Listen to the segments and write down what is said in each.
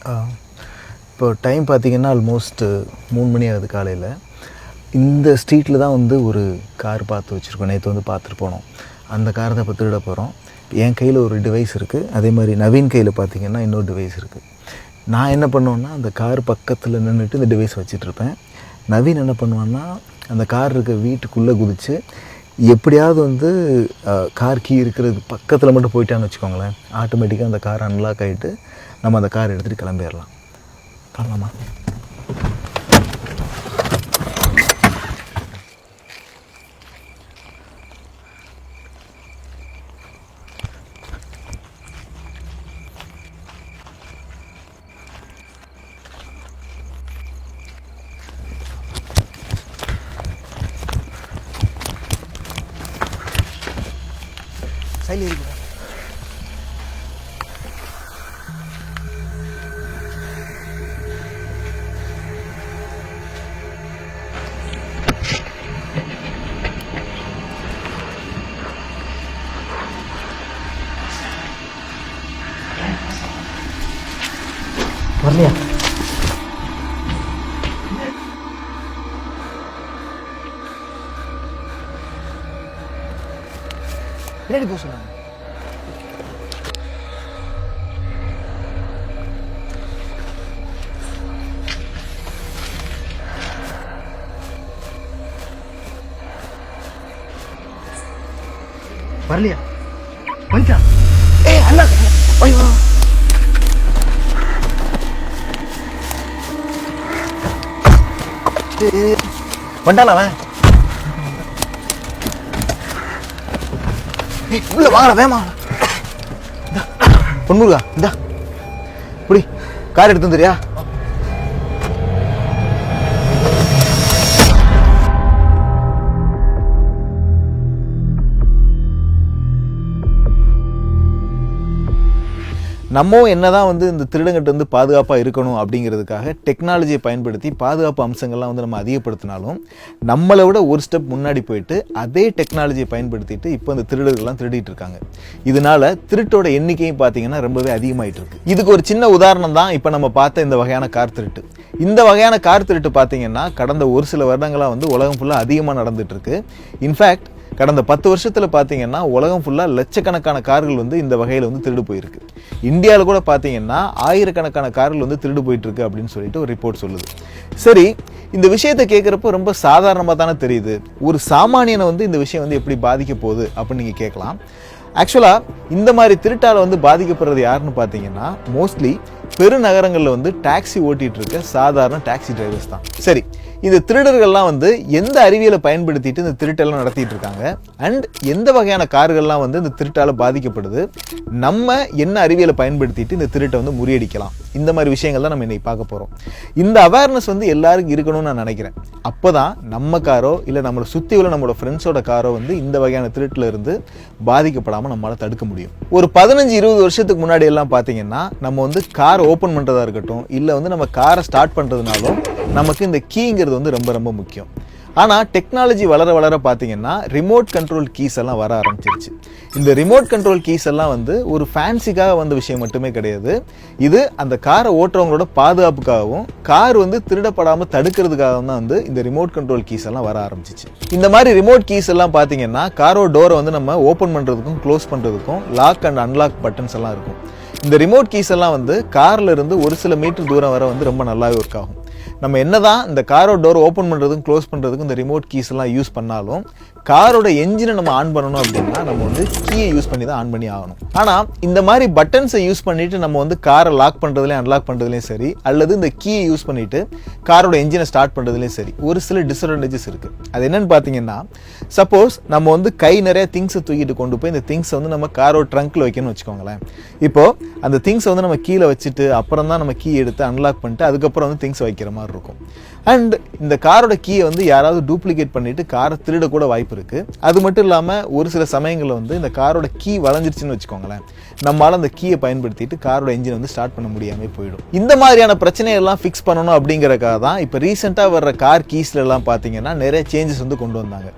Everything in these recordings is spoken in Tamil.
இப்போ டைம் பார்த்திங்கன்னா ஆல்மோஸ்ட் 3 மணி ஆகுது காலையில். இந்த ஸ்ட்ரீட்டில் தான் வந்து ஒரு கார் பார்த்து வச்சுருக்கோம். நேற்று வந்து பார்த்துட்டு போனோம். அந்த காரை தான் இப்போ திருட போகிறோம். என் கையில் ஒரு டிவைஸ் இருக்குது, அதே மாதிரி நவீன் கையில் பார்த்திங்கன்னா இன்னொரு டிவைஸ் இருக்குது. நான் என்ன பண்ணுவேன்னா அந்த கார் பக்கத்தில் நின்றுட்டு இந்த டிவைஸ் வச்சிட்ருப்பேன். நவீன் என்ன பண்ணுவான்னா அந்த கார் இருக்க வீட்டுக்குள்ளே குதித்து எப்படியாவது வந்து கார் கீ இருக்கிறது பக்கத்தில் மட்டும் போயிட்டான்னு வச்சுக்கோங்களேன், ஆட்டோமேட்டிக்காக அந்த கார் அன்லாக் ஆகிட்டு நம்ம அந்த கார் எடுத்துகிட்டு கிளம்பிடலாம். பண்ணலாமா? சைடில் இருக்கிறேன். வரலையா? பின்னாடி போக சொன்னாங்க. வரலையா? வந்துச்சா? அண்ணா ஐயோ வண்டால அவன். உள்ள வாங்கடா வேமா. பொன்முருகா இந்தா இப்படி கார் எடுத்து வந்துறியா? நம்ம என்னதான் வந்து இந்த திருடங்கிட்ட வந்து பாதுகாப்பாக இருக்கணும் அப்படிங்கிறதுக்காக டெக்னாலஜியை பயன்படுத்தி பாதுகாப்பு அம்சங்கள்லாம் வந்து நம்ம அதிகப்படுத்தினாலும் நம்மளை விட ஒரு ஸ்டெப் முன்னாடி போயிட்டு அதே டெக்னாலஜியை பயன்படுத்திட்டு இப்போ இந்த திருடர்கள்லாம் திருடிட்டு இருக்காங்க. இதனால திருட்டோட எண்ணிக்கையும் பார்த்தீங்கன்னா ரொம்பவே அதிகமாயிட்டு இருக்கு. இதுக்கு ஒரு சின்ன உதாரணம் தான் இப்போ நம்ம பார்த்த இந்த வகையான கார் திருட்டு. இந்த வகையான கார் திருட்டு பார்த்தீங்கன்னா கடந்த ஒரு சில வருடங்களாக வந்து உலகம் ஃபுல்லாக அதிகமாக நடந்துட்டு இருக்கு. இன்ஃபேக்ட் கடந்த 10 வருஷத்தில் பார்த்தீங்கன்னா உலகம் ஃபுல்லாக லட்சக்கணக்கான கார்கள் வந்து இந்த வகையில் வந்து திருடு போயிருக்கு. இந்தியாவில் கூட பார்த்தீங்கன்னா ஆயிரக்கணக்கான கார்கள் வந்து திருடு போயிட்டு இருக்கு அப்படின்னு சொல்லிட்டு ஒரு ரிப்போர்ட் சொல்லுது. சரி, இந்த விஷயத்தை கேட்குறப்போ ரொம்ப சாதாரணமாக தானே தெரியுது. ஒரு சாமானியனை வந்து இந்த விஷயம் வந்து எப்படி பாதிக்க போகுது அப்படின்னு நீங்கள் கேட்கலாம். ஆக்சுவலாக இந்த மாதிரி திருட்டால் வந்து பாதிக்கப்படுறது யாருன்னு பார்த்தீங்கன்னா மோஸ்ட்லி பெருநகரங்களில் வந்து டாக்ஸி ஓட்டிகிட்டு இருக்க சாதாரண டாக்ஸி டிரைவர்ஸ் தான். சரி, இந்த திருடர்கள்லாம் வந்து எந்த அறிவியலை பயன்படுத்திட்டு இந்த திருட்டெல்லாம் நடத்திட்டு இருக்காங்க அண்ட் எந்த வகையான கார்கள்லாம் வந்து இந்த திருட்டால் பாதிக்கப்படுது, நம்ம என்ன அறிவியலை பயன்படுத்திட்டு இந்த திருட்டை வந்து முறியடிக்கலாம், இந்த மாதிரி விஷயங்கள் தான் நம்ம இன்னைக்கு பார்க்க போகிறோம். இந்த அவேர்னஸ் வந்து எல்லாருக்கும் இருக்கணும்னு நான் நினைக்கிறேன். அப்போ தான் நம்ம காரோ இல்லை நம்மளை சுற்றி உள்ள நம்மளோட ஃப்ரெண்ட்ஸோட காரோ வந்து இந்த வகையான திருட்டில் இருந்து பாதிக்கப்படாமல் நம்மளால் தடுக்க முடியும். ஒரு 15-20 வருஷத்துக்கு முன்னாடி எல்லாம் பார்த்தீங்கன்னா நம்ம வந்து காரை ஓப்பன் பண்ணுறதா இருக்கட்டும் இல்லை வந்து நம்ம காரை ஸ்டார்ட் பண்ணுறதுனாலும் நமக்கு இந்த கீங்கிறது வந்து ரொம்ப ரொம்ப முக்கியம். ஆனால் டெக்னாலஜி வளர வளர பார்த்தீங்கன்னா ரிமோட் கண்ட்ரோல் கீஸ் எல்லாம் வர ஆரம்பிச்சிருச்சு. இந்த ரிமோட் கண்ட்ரோல் கீஸ் எல்லாம் வந்து ஒரு ஃபேன்சிக்காக வந்த விஷயம் மட்டுமே கிடையாது. இது அந்த காரை ஓட்டுறவங்களோட பாதுகாப்புக்காகவும் கார் வந்து திருடப்படாமல் தடுக்கிறதுக்காகவும் தான் வந்து இந்த ரிமோட் கண்ட்ரோல் கீஸ் எல்லாம் வர ஆரம்பிச்சிச்சு. இந்த மாதிரி ரிமோட் கீஸ் எல்லாம் பார்த்தீங்கன்னா காரோட டோரை வந்து நம்ம ஓப்பன் பண்ணுறதுக்கும் க்ளோஸ் பண்ணுறதுக்கும் லாக் அண்ட் அன்லாக் பட்டன்ஸ் எல்லாம் இருக்கும். இந்த ரிமோட் கீஸ் எல்லாம் வந்து கார்ல இருந்து ஒரு சில மீட்டர் தூரம் வர வந்து ரொம்ப நல்லாவே ஒர்க் ஆகும். நம்ம என்னதான் இந்த காரோட டோர் ஓப்பன் பண்ணுறதுக்கும் க்ளோஸ் பண்ணுறதுக்கும் இந்த ரிமோட் கீஸ் எல்லாம் யூஸ் பண்ணாலும் காரோட என்ஜினை நம்ம ஆன் பண்ணணும் அப்படின்னா நம்ம வந்து கீயை யூஸ் பண்ணி தான் ஆன் பண்ணி ஆகணும். ஆனால் இந்த மாதிரி பட்டன்ஸை யூஸ் பண்ணிட்டு நம்ம வந்து காரை லாக் பண்ணுறதுலையும் அன்லாக் பண்ணுறதுலையும் சரி அல்லது இந்த கீயை யூஸ் பண்ணிட்டு காரோட என்ஜினை ஸ்டார்ட் பண்ணுறதுலையும் சரி ஒரு சில டிஸ்அட்வான்டேஜஸ் இருக்குது. அது என்னன்னு பார்த்தீங்கன்னா, சப்போஸ் நம்ம வந்து கை நிறைய திங்ஸை தூக்கிட்டு கொண்டு போய் இந்த திங்ஸை வந்து நம்ம காரோட ட்ரங்க்ல வைக்கணும்னு வச்சுக்கோங்களேன். இப்போ அந்த திங்ஸை வந்து நம்ம கீழே வச்சுட்டு அப்புறம் தான் நம்ம கீ எடுத்து அன்லாக் பண்ணிட்டு அதுக்கப்புறம் வந்து திங்ஸ் வைக்கிற மாதிரி இருக்கும். அண்ட் இந்த காரோட கீயை வந்து யாராவது டூப்ளிகேட் பண்ணிட்டு காரை திருட கூட வாய்ப்பு இருக்கு. அது மட்டும் இல்லாமல் ஒரு சில சமயங்களில் வந்து இந்த காரோட கீ வளைஞ்சிருச்சுன்னு வச்சுக்கோங்களேன், நம்மளால அந்த கீயை பயன்படுத்திட்டு காரோட என்ஜின் வந்து ஸ்டார்ட் பண்ண முடியாமல் போயிடும். இந்த மாதிரியான பிரச்சனையெல்லாம் ஃபிக்ஸ் பண்ணணும் அப்படிங்கிறக்காக தான் இப்போ ரீசெண்டாக வர்ற கார் கீஸ்ல எல்லாம் பார்த்தீங்கன்னா நிறைய சேஞ்சஸ் வந்து கொண்டு வந்தாங்க.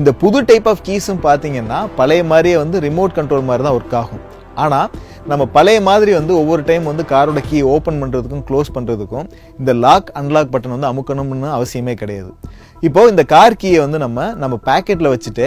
இந்த புது டைப் ஆஃப் கீஸும் பார்த்தீங்கன்னா பழைய மாதிரியே வந்து ரிமோட் கண்ட்ரோல் மாதிரி தான் ஒர்க் ஆகும். ஆனால் நம்ம பழைய மாதிரி வந்து ஒவ்வொரு டைம் வந்து காரோட கீ ஓப்பன் பண்ணுறதுக்கும் க்ளோஸ் பண்ணுறதுக்கும் இந்த லாக் அன்லாக் பட்டன் வந்து அமுக்கணும்னு அவசியமே கிடையாது. இப்போது இந்த கார் கீயை வந்து நம்ம பேக்கெட்டில் வச்சுட்டு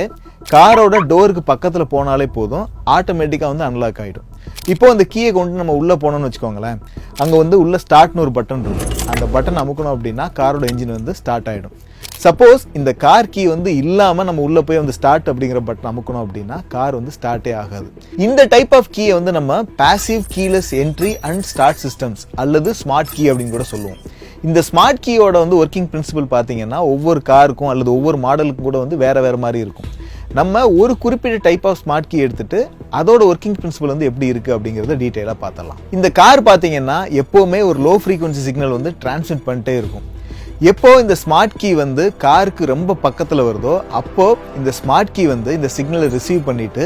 காரோட டோருக்கு பக்கத்தில் போனாலே போதும், ஆட்டோமேட்டிக்காக வந்து அன்லாக் ஆகிடும். இப்போது அந்த கீயை கொண்டு நம்ம உள்ளே போனோம்னு வச்சுக்கோங்களேன், அங்கே வந்து உள்ள ஸ்டார்ட்னு ஒரு பட்டன் இருக்கும். அந்த பட்டன் அமுக்கணும் அப்படின்னா காரோட என்ஜின் வந்து ஸ்டார்ட் ஆகிடும். சப்போஸ் இந்த கார் கீ வந்து இல்லாமல் நம்ம உள்ளே போய் வந்து ஸ்டார்ட் அப்படிங்கிற பட்டன் அமுக்கணும் அப்படின்னா கார் வந்து ஸ்டார்ட்டே ஆகாது. இந்த டைப் ஆஃப் கீயை வந்து நம்ம passive keyless entry and start systems அல்லது ஸ்மார்ட் கீ அப்படின்னு கூட சொல்லுவோம். இந்த ஸ்மார்ட் கீயோட வந்து ஒர்க்கிங் பிரின்சிபல் பார்த்தீங்கன்னா ஒவ்வொரு காருக்கும் அல்லது ஒவ்வொரு மாடலுக்கும் கூட வந்து வேறு மாதிரி இருக்கும். நம்ம ஒரு குறிப்பிட்ட டைப் ஆஃப் ஸ்மார்ட் கீ எடுத்துட்டு அதோட ஒர்க்கிங் பிரின்சிபல் வந்து எப்படி இருக்குது அப்படிங்கிறத டீட்டெயிலாக பார்த்தலாம். இந்த கார் பார்த்தீங்கன்னா எப்போவுமே ஒரு லோ ஃப்ரீக்வன்சி சிக்னல் வந்து டிரான்ஸ்மிட் பண்ணிட்டே இருக்கும். எப்போ இந்த ஸ்மார்ட் கீ வந்து காருக்கு ரொம்ப பக்கத்தில் வருதோ அப்போ இந்த ஸ்மார்ட் கீ வந்து இந்த சிக்னலை ரிசீவ் பண்ணிட்டு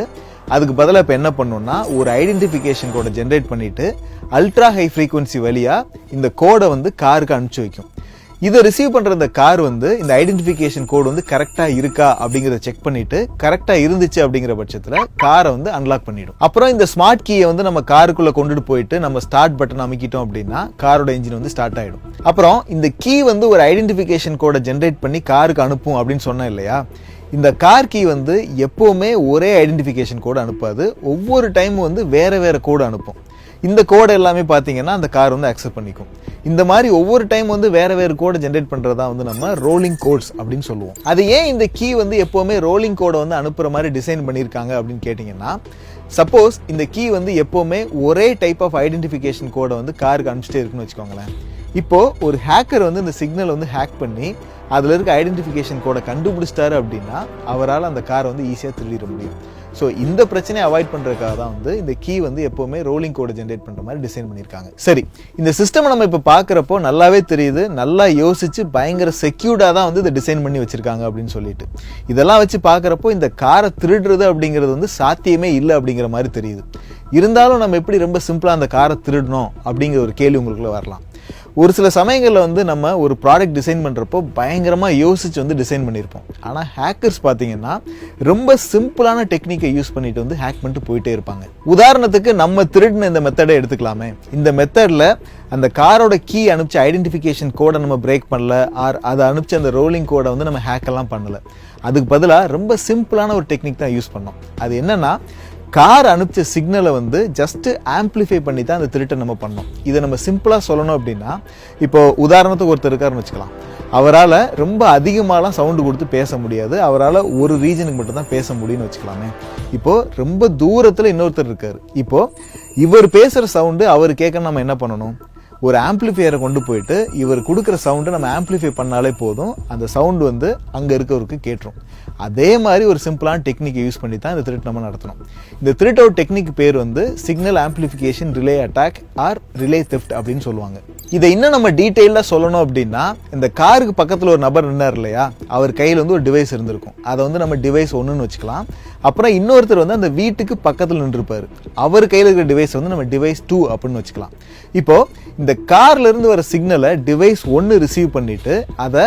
அதுக்கு பதிலாக இப்போ என்ன பண்ணணும்னா ஒரு ஐடென்டிஃபிகேஷன் கோடை ஜென்ரேட் பண்ணிட்டு அல்ட்ரா ஹை ஃப்ரீக்வன்சி வழியாக இந்த கோடை வந்து காருக்கு அனுப்பிச்சு வைக்கும். இதை ரிசீவ் பண்ணுற இந்த கார் வந்து இந்த ஐடென்டிஃபிகேஷன் கோடு வந்து கரெக்டாக இருக்கா அப்படிங்கிறத செக் பண்ணிட்டு கரெக்டாக இருந்துச்சு அப்படிங்கிற பட்சத்தில் காரை வந்து அன்லாக் பண்ணிடும். அப்புறம் இந்த ஸ்மார்ட் கீயை வந்து நம்ம காருக்குள்ளே கொண்டுட்டு போயிட்டு நம்ம ஸ்டார்ட் பட்டன் அமைக்கிட்டோம் அப்படின்னா காரோட என்ஜின் வந்து ஸ்டார்ட் ஆகிடும். அப்புறம் இந்த கீ வந்து ஒரு ஐடென்டிஃபிகேஷன் கோடை ஜென்ரேட் பண்ணி காருக்கு அனுப்பும் அப்படின்னு சொன்னேன் இல்லையா, இந்த கார் கீ வந்து எப்போவுமே ஒரே ஐடென்டிஃபிகேஷன் கோடு அனுப்பாது, ஒவ்வொரு டைமும் வந்து வேறு கோடு அனுப்பும். இந்த கோடை எல்லாமே பார்த்தீங்கன்னா அந்த கார் வந்து அக்செப்ட் பண்ணிக்கும். இந்த மாதிரி ஒவ்வொரு டைம் வந்து வேறு கோடை ஜென்ரேட் பண்ணுறதா வந்து நம்ம ரோலிங் கோட்ஸ் அப்படின்னு சொல்லுவோம். அது ஏன் இந்த கீ வந்து எப்போவுமே ரோலிங் கோடை வந்து அனுப்புகிற மாதிரி டிசைன் பண்ணியிருக்காங்க அப்படின்னு கேட்டிங்கன்னா, சப்போஸ் இந்த கீ வந்து எப்போவுமே ஒரே டைப் ஆஃப் ஐடென்டிஃபிகேஷன் கோடை வந்து காருக்கு அனுப்பிச்சிட்டே இருக்குன்னு வச்சுக்கோங்களேன். இப்போது ஒரு ஹேக்கர் வந்து இந்த சிக்னல் வந்து ஹேக் பண்ணி அதில் இருக்க ஐடென்டிஃபிகேஷன் கோடை கண்டுபிடிச்சிட்டாரு அப்படின்னா அவரால் அந்த காரை வந்து ஈஸியாக திருடிட முடியும். ஸோ இந்த பிரச்சனையை அவாய்ட் பண்ணுறதுக்காக தான் வந்து இந்த கீ வந்து எப்போவுமே ரோலிங் கோடை ஜென்ரேட் பண்ணுற மாதிரி டிசைன் பண்ணியிருக்காங்க. சரி, இந்த சிஸ்டம் நம்ம இப்போ பார்க்குறப்போ நல்லாவே தெரியுது, நல்லா யோசிச்சு பயங்கர செக்யூர்டாக தான் வந்து இதை டிசைன் பண்ணி வச்சுருக்காங்க அப்படின்னு சொல்லிட்டு. இதெல்லாம் வச்சு பார்க்குறப்போ இந்த காரை திருடுறது அப்படிங்கிறது வந்து சாத்தியமே இல்லை அப்படிங்கிற மாதிரி தெரியுது. இருந்தாலும் நம்ம எப்படி ரொம்ப சிம்பிளாக அந்த காரை திருடணும் அப்படிங்கிற ஒரு கேள்வி உங்களுக்குள்ள வரலாம். ஒரு சில சமயங்களில் வந்து நம்ம ஒரு ப்ராடக்ட் டிசைன் பண்ணுறப்போ பயங்கரமாக யோசிச்சு வந்து டிசைன் பண்ணியிருப்போம். ஆனால் ஹேக்கர்ஸ் பார்த்தீங்கன்னா ரொம்ப சிம்பிளான டெக்னிக்கை யூஸ் பண்ணிட்டு வந்து ஹேக் பண்ணிட்டு போயிட்டே இருப்பாங்க. உதாரணத்துக்கு நம்ம திருடின இந்த மெத்தடை எடுத்துக்கலாமே. இந்த மெத்தடில் அந்த காரோட கீ அனுப்பிச்ச ஐடென்டிஃபிகேஷன் கோடை நம்ம பிரேக் பண்ணல, ஆர் அதை அனுப்பிச்ச அந்த ரோலிங் கோடை வந்து நம்ம ஹேக்கெல்லாம் பண்ணலை. அதுக்கு பதிலாக ரொம்ப சிம்பிளான ஒரு டெக்னிக் தான் யூஸ் பண்ணோம். அது என்னன்னா, கார் அனுப்பிச்ச சிக்னலை வந்து ஜஸ்ட் ஆம்பிளிஃபை பண்ணி தான் அந்த திருட்டை நம்ம பண்ணோம். இதை நம்ம சிம்பிளாக சொல்லணும் அப்படின்னா, இப்போ உதாரணத்துக்கு ஒருத்தர் இருக்காருன்னு வச்சுக்கலாம். அவரால் ரொம்ப அதிகமாகலாம் சவுண்டு கொடுத்து பேச முடியாது, அவரால் ஒரு ரீஜனுக்கு மட்டும்தான் பேச முடியும்னு வச்சுக்கலாமே. இப்போது ரொம்ப தூரத்தில் இன்னொருத்தர் இருக்கார். இப்போது இவர் பேசுகிற சவுண்டு அவர் கேட்க நம்ம என்ன பண்ணணும், ஒரு ஆம்பிளிஃபையரை கொண்டு போயிட்டு இவர் கொடுக்குற சவுண்டை நம்ம ஆம்பிளிஃபை பண்ணாலே போதும், அந்த சவுண்டு வந்து அங்கே இருக்கவருக்கு கேட்டுரும். அதே மாதிரி ஒரு சிம்பிளான டெக்னிக்கை யூஸ் பண்ணி தான் இந்த திருட்டு நம்ம நடத்தணும். இந்த திருட்டோட டெக்னிக் பேர் வந்து signal amplification relay attack R relay theft அப்படின்னு சொல்லுவாங்க. இதை இன்னும் நம்ம டீட்டெயிலாக சொல்லணும் அப்படின்னா, இந்த காருக்கு பக்கத்தில் ஒரு நபர் நின்னார் இல்லையா, அவர் கையில் வந்து ஒரு டிவைஸ் இருந்திருக்கும். அதை வந்து நம்ம டிவைஸ் 1ன்னு வச்சுக்கலாம். அப்புறம் இன்னொருத்தர் வந்து அந்த வீட்டுக்கு பக்கத்தில் நின்றுருப்பார், அவர் கையில் இருக்கிற டிவைஸ் வந்து நம்ம டிவைஸ் 2 அப்படின்னு வச்சுக்கலாம். இப்போது இந்த கார்ல இருந்து வர சிக்னலை டிவைஸ் 1 ரிசீவ் பண்ணிட்டு அதை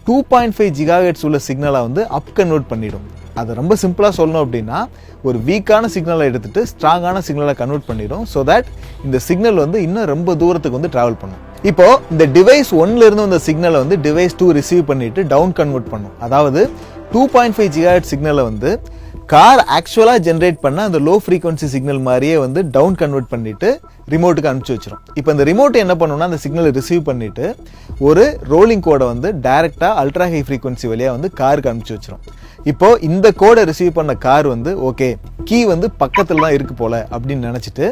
2.5 GHz உள்ள சிக்னலை வந்து அப் கன்வெர்ட் பண்ணிடும். அதை ரொம்ப சிம்பிளாக சொல்லணும் அப்படின்னா, ஒரு வீக்கான சிக்னலை எடுத்துட்டு ஸ்ட்ராங்கான சிக்னலை கன்வெர்ட் பண்ணிடும். ஸோ தட் இந்த சிக்னல் வந்து இன்னும் ரொம்ப தூரத்துக்கு வந்து டிராவல் பண்ணும். இப்போ இந்த டிவைஸ் 1ல இருந்து வந்த சிக்னலை வந்து டிவைஸ் 2 ரிசீவ் பண்ணிட்டு டவுன் கன்வெர்ட் பண்ணும். அதாவது 2.5 GHz சிக்னலை வந்து கார் ஆக்சுவலாக ஜென்ரேட் பண்ண அந்த லோ ஃப்ரீக்வன்சி சிக்னல் மாதிரியே வந்து டவுன் கன்வெர்ட் பண்ணிட்டு ரிமோட்டுக்கு அனுப்பிச்சு வச்சிடும். இப்போ இந்த ரிமோட் என்ன பண்ணுன்னா, அந்த சிக்னலை ரிசீவ் பண்ணிட்டு ஒரு ரோலிங் கோடை வந்து டைரெக்டாக அல்ட்ரா ஹை ஃப்ரீக்வன்சி வழியாக வந்து காருக்கு அனுப்பிச்சு வச்சிடும். இப்போ இந்த கோடை ரிசீவ் பண்ண கார் வந்து ஓகே, கீ வந்து பக்கத்தில் தான் இருக்கு போல அப்படின்னு நினச்சிட்டு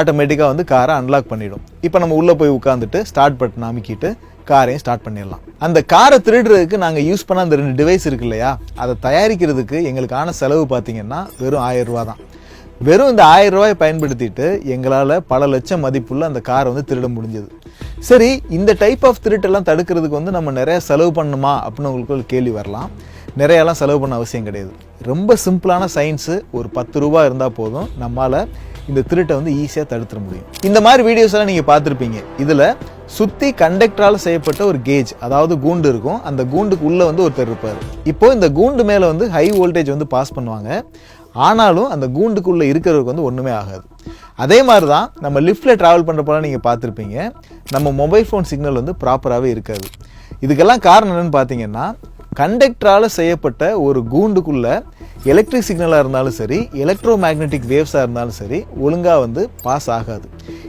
ஆட்டோமேட்டிக்காக வந்து காரை அன்லாக் பண்ணிடும். இப்போ நம்ம உள்ளே போய் உட்காந்துட்டு ஸ்டார்ட் பட்டன் அமைக்கிட்டு காரையும் ஸ்டார்ட் பண்ணிடலாம். அந்த காரை திருடுறதுக்கு நாங்கள் யூஸ் பண்ண அந்த 2 டிவைஸ் இருக்கு இல்லையா, அதை தயாரிக்கிறதுக்கு எங்களுக்கான செலவு பார்த்தீங்கன்னா வெறும் 1000 ரூபா தான். வெறும் இந்த 1000 ரூபாயை பயன்படுத்திட்டு எங்களால் பல லட்சம் மதிப்புள்ள அந்த காரை வந்து திருட முடிஞ்சது. சரி, இந்த டைப் ஆஃப் திருட்டெல்லாம் தடுக்கிறதுக்கு வந்து நம்ம நிறைய செலவு பண்ணணுமா அப்படின்னு உங்களுக்கு ஒரு கேள்வி வரலாம். நிறையெல்லாம் செலவு பண்ண அவசியம் கிடையாது. ரொம்ப சிம்பிளான சயின்ஸு, ஒரு 10 ரூபா இருந்தால் போதும் நம்மளால் இந்த திருட்டை வந்து ஈஸியாக தடுத்துட முடியும். இந்த மாதிரி வீடியோஸ் எல்லாம் நீங்கள் பார்த்துருப்பீங்க. இதில் சுற்றி கண்டக்டரால் செய்யப்பட்ட ஒரு கேஜ், அதாவது கூண்டு இருக்கும். அந்த கூண்டுக்கு உள்ளே வந்து ஒருத்தர் இருப்பார். இப்போது இந்த கூண்டு மேலே வந்து ஹை வோல்டேஜ் வந்து பாஸ் பண்ணுவாங்க. ஆனாலும் அந்த கூண்டுக்குள்ளே இருக்கிறவருக்கு வந்து ஒன்றுமே ஆகாது. அதே மாதிரி தான் நம்ம லிஃப்ட்டில் ட்ராவல் பண்ணுறப்போலாம் நீங்கள் பார்த்துருப்பீங்க, நம்ம மொபைல் ஃபோன் சிக்னல் வந்து ப்ராப்பராகவே இருக்காது. இதுக்கெல்லாம் காரணம் என்னென்னு பார்த்தீங்கன்னா, கண்டக்டரால் செய்யப்பட்ட ஒரு கூண்டுக்குள்ள எலக்ட்ரிக் சிக்னலாக இருந்தாலும் சரி, எலக்ட்ரோ மேக்னெட்டிக் வேவ்ஸாக இருந்தாலும் சரி, ஒழுங்காக வந்து பாஸ் ஆகாது.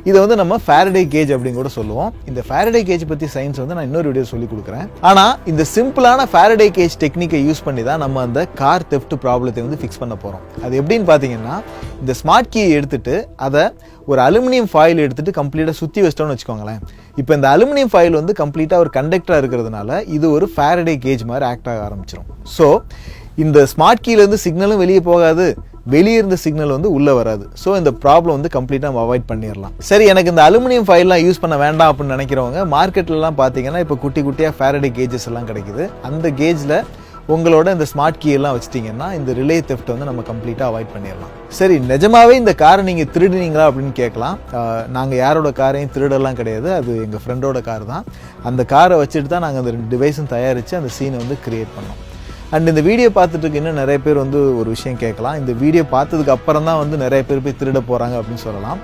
இதை வந்து நம்ம ஃபேரடே கேஜ் அப்படின்னு கூட சொல்லுவோம். இந்த ஃபேரடே கேஜ் பற்றி சயின்ஸ் வந்து நான் இன்னொரு வீடியோ சொல்லி கொடுக்குறேன். ஆனால் இந்த சிம்பிளான ஃபேரடே கேஜ் டெக்னிக்கை யூஸ் பண்ணி தான் நம்ம அந்த கார் தெஃப்ட் ப்ராப்ளத்தை வந்து ஃபிக்ஸ் பண்ண போகிறோம். அது எப்படின்னு பார்த்தீங்கன்னா, இந்த ஸ்மார்ட் கீயை எடுத்துட்டு அதை ஒரு அலுமினியம் ஃபாயில் எடுத்துட்டு கம்ப்ளீட்டாக சுற்றி வச்சிட்டோம்னு வச்சுக்கோங்களேன். இப்போ இந்த அலுமினியம் ஃபாயில் வந்து கம்ப்ளீட்டாக ஒரு கண்டக்டராக இருக்கிறதுனால இது ஒரு ஃபேரடே கேஜ் மாதிரி ஆக்ட் ஆக ஆரம்பிச்சிடும். ஸோ இந்த ஸ்மார்ட் கீலேருந்து சிக்னலும் வெளியே போகாது, வெளியே இருந்த சிக்னல் வந்து உள்ளே வராது. ஸோ இந்த ப்ராப்ளம் வந்து கம்ப்ளீட்டாக நம்ம அவாய்ட் பண்ணிடலாம். சரி, எனக்கு இந்த அலுமினியம் ஃபைல்லாம் யூஸ் பண்ண வேண்டாம் அப்படின்னு நினைக்கிறவங்க மார்க்கெட்லலாம் பார்த்தீங்கன்னா இப்போ குட்டி குட்டியாக ஃபேரடே கேஜஸ் எல்லாம் கிடைக்குது. அந்த கேஜில் உங்களோட இந்த ஸ்மார்ட் கீ எல்லாம் வச்சிட்டிங்கன்னா இந்த ரிலே தெஃப்ட் வந்து நம்ம கம்ப்ளீட்டாக அவாய்ட் பண்ணிடலாம். சரி, நிஜமாவே இந்த காரை நீங்கள் திருடுனீங்களா அப்படின்னு கேட்கலாம். நாங்கள் யாரோட காரையும் திருடலாம் கிடையாது, அது எங்கள் ஃப்ரெண்டோட கார் தான். அந்த காரை வச்சுட்டு தான் நாங்கள் அந்த 2 டிவைஸும் தயாரித்து அந்த சீனை வந்து கிரியேட் பண்ணோம். அண்ட் இந்த வீடியோ பார்த்துட்டு இன்னும் நிறைய பேர் வந்து ஒரு விஷயம் கேட்கலாம், இந்த வீடியோ பார்த்ததுக்கு அப்புறம் தான் வந்து நிறைய பேர் போய் திருட போகிறாங்க அப்படின்னு சொல்லலாம்.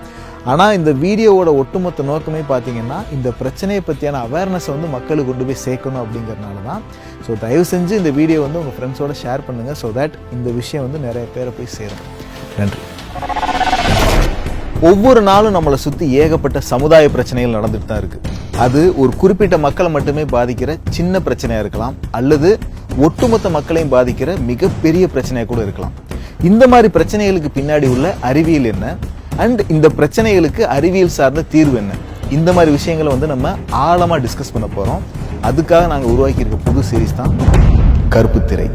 ஆனால் இந்த வீடியோவோட ஒட்டுமொத்த நோக்கமே பார்த்தீங்கன்னா, இந்த பிரச்சனையை பற்றியான அவேர்னஸை வந்து மக்களுக்கு கொண்டு போய் சேர்க்கணும் அப்படிங்கிறனால தான். ஸோ தயவு செஞ்சு இந்த வீடியோ வந்து உங்கள் ஃப்ரெண்ட்ஸோட ஷேர் பண்ணுங்கள், ஸோ தட் இந்த விஷயம் வந்து நிறைய பேரை போய் சேரும். நன்றி. ஒவ்வொரு நாளும் நம்மளை சுற்றி ஏகப்பட்ட சமுதாய பிரச்சனைகள் நடந்துட்டு தான் இருக்குது. அது ஒரு குறிப்பிட்ட மக்களை மட்டுமே பாதிக்கிற சின்ன பிரச்சனையாக இருக்கலாம், அல்லது ஒட்டுமொத்த மக்களையும் பாதிக்கிற மிகப்பெரிய பிரச்சனையாக கூட இருக்கலாம். இந்த மாதிரி பிரச்சனைகளுக்கு பின்னாடி உள்ள அறிவியல் என்ன, அண்ட் இந்த பிரச்சனைகளுக்கு அறிவியல் சார்ந்த தீர்வு என்ன, இந்த மாதிரி விஷயங்களை வந்து நம்ம ஆழமாக டிஸ்கஸ் பண்ண போகிறோம். அதுக்காக நாங்கள் உருவாக்கியிருக்க புது சீரீஸ் தான் கருப்பு திரை.